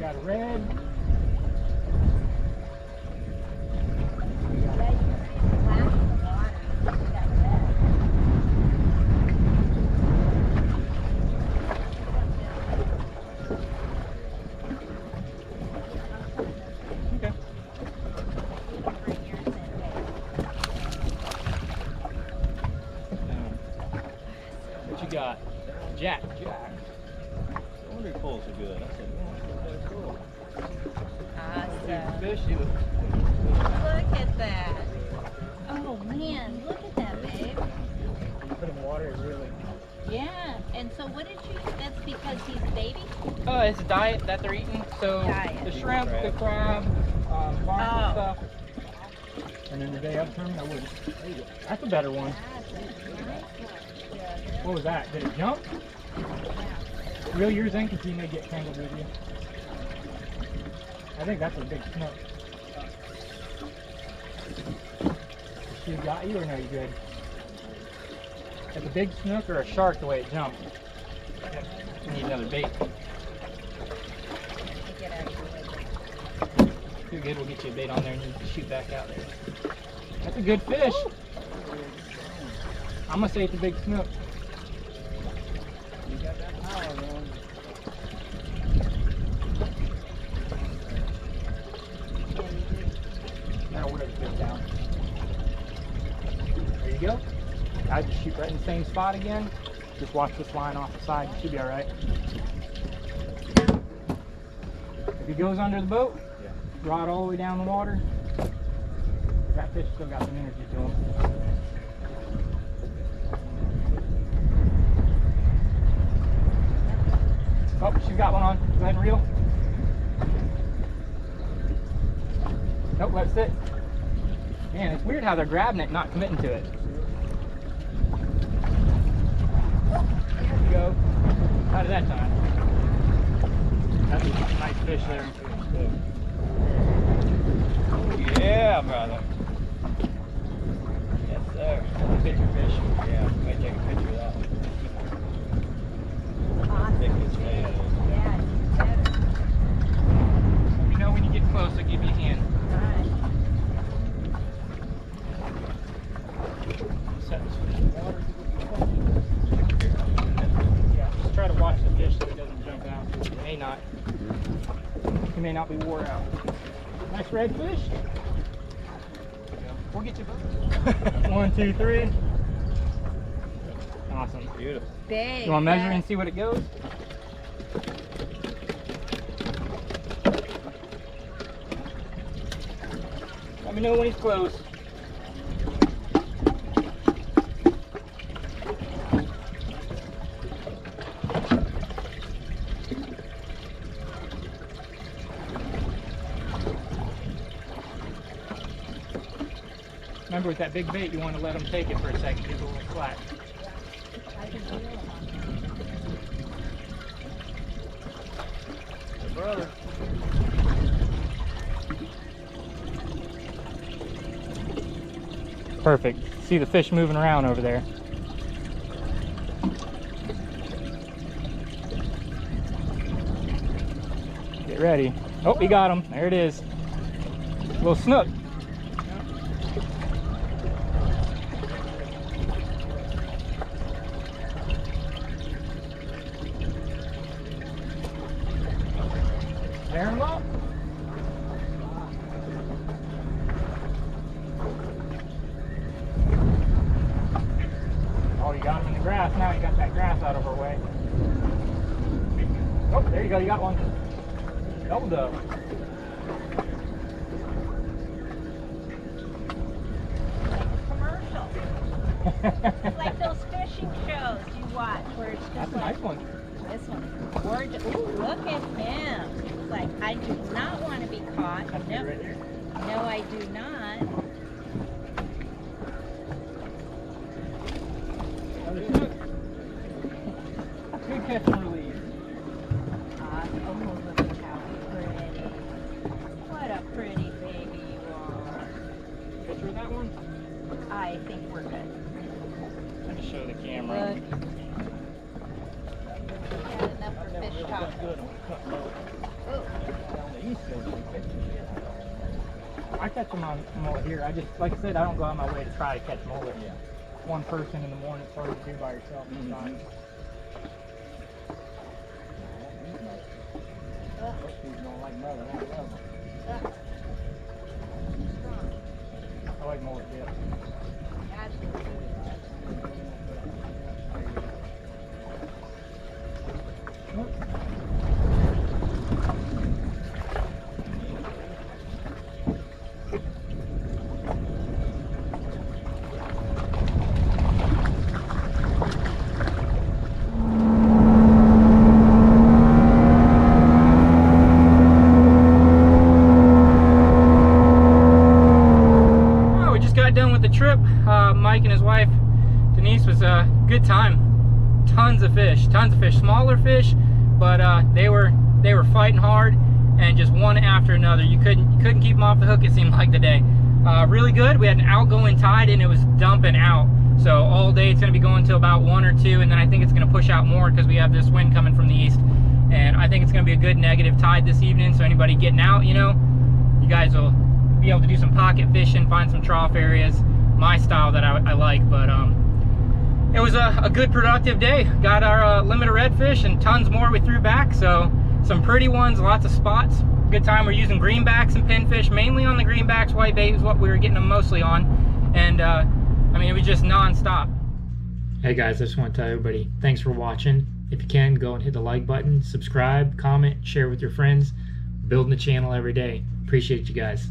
got a red. What you got? Jack. I wonder if pulls are good. I said, man, that's cool. Awesome. Fishy. Look at that. Oh man, look at that, babe. Put in water, it really. Yeah. And so what did you? That's because he's baby. It's a diet that they're eating. So Diet. the shrimp, the crab, farm stuff. And then the day of tournament, I wouldn't. There you go. That's a better one. What was that? Did it jump? Reel yours in because he may get tangled with you. I think that's a big snook. She got you or no, you good? It's a big snook or a shark the way it jumped. You need another bait. You're good, we'll get you a bait on there and you can shoot back out there. That's a good fish. I'm gonna say it's a big snook. You got that power, man. Now wear the fish down. There you go. I just shoot right in the same spot again. Just watch this line off the side. You should be all right. If he goes under the boat, rod all the way down the water. That fish still got some energy to him. Oh, she's got one on. Go ahead and reel. Nope, let it sit. Man, it's weird how they're grabbing it, not committing to it. There you go. How did that time? That's a nice fish there. Yeah, brother. Yes, sir. Picture fish. Yeah, I might take a picture of that one. Awesome. Thick as hell. Yeah, it's better. Let me know when you get close, I'll give you a hand. Alright. Set this fish in the water. Yeah, just try to watch the fish so he doesn't jump out. He may not. He may not be wore out. Nice red fish. We'll get you both. 1, 2, 3. Awesome. Beautiful. Big. You want to measure and see what it goes? Let me know when he's close. Remember, with that big bait, you want to let them take it for a second, give it a little slack. Brother. Perfect. See the fish moving around over there. Get ready. Oh, he got him. There it is. Little snook. Tear him up. Oh, you got him in the grass. Now you got that grass out of our way. Oh, there you go. You got one. Double dove. Commercial. It's like those fishing shows you watch where it's just That's a like nice one. this one. Gorgeous. Ooh, look at him. It's like, I do not want to be caught. That's No, right there. no, I do not. Another snook. Good catch and release. Oh, look at how pretty. What a pretty baby you are. Picture of that one? I think we're good. Let me show the camera. Look. Had enough for fish talk. Good. Ooh. I catch them on mullet here. I just, like I said, I don't go out my way to try to catch mullet. Yeah. One person in the morning, it's hard to do by yourself sometimes. Most people don't like mullet. I love them. I like mullet dip. Done with the trip. Mike and his wife Denise, was a good time. Tons of fish, smaller fish, but they were fighting hard, and just one after another. You couldn't keep them off the hook, it seemed like, today. Really good. We had an outgoing tide and it was dumping out, so all day it's going to be going to about 1 or 2, and then I think it's going to push out more because we have this wind coming from the east, and I think it's going to be a good negative tide this evening. So anybody getting out, you know, you guys will be able to do some pocket fishing, find some trough areas, my style that I like. But it was a good productive day. Got our limit of redfish and tons more we threw back, so some pretty ones, lots of spots. Good time. We're using greenbacks and pinfish, mainly on the greenbacks. Whitebait is what we were getting them mostly on, and I mean, it was just non-stop. Hey guys, I just want to tell everybody thanks for watching. If you can, go and hit the like button, subscribe, comment, share with your friends. Building the channel every day. Appreciate you guys.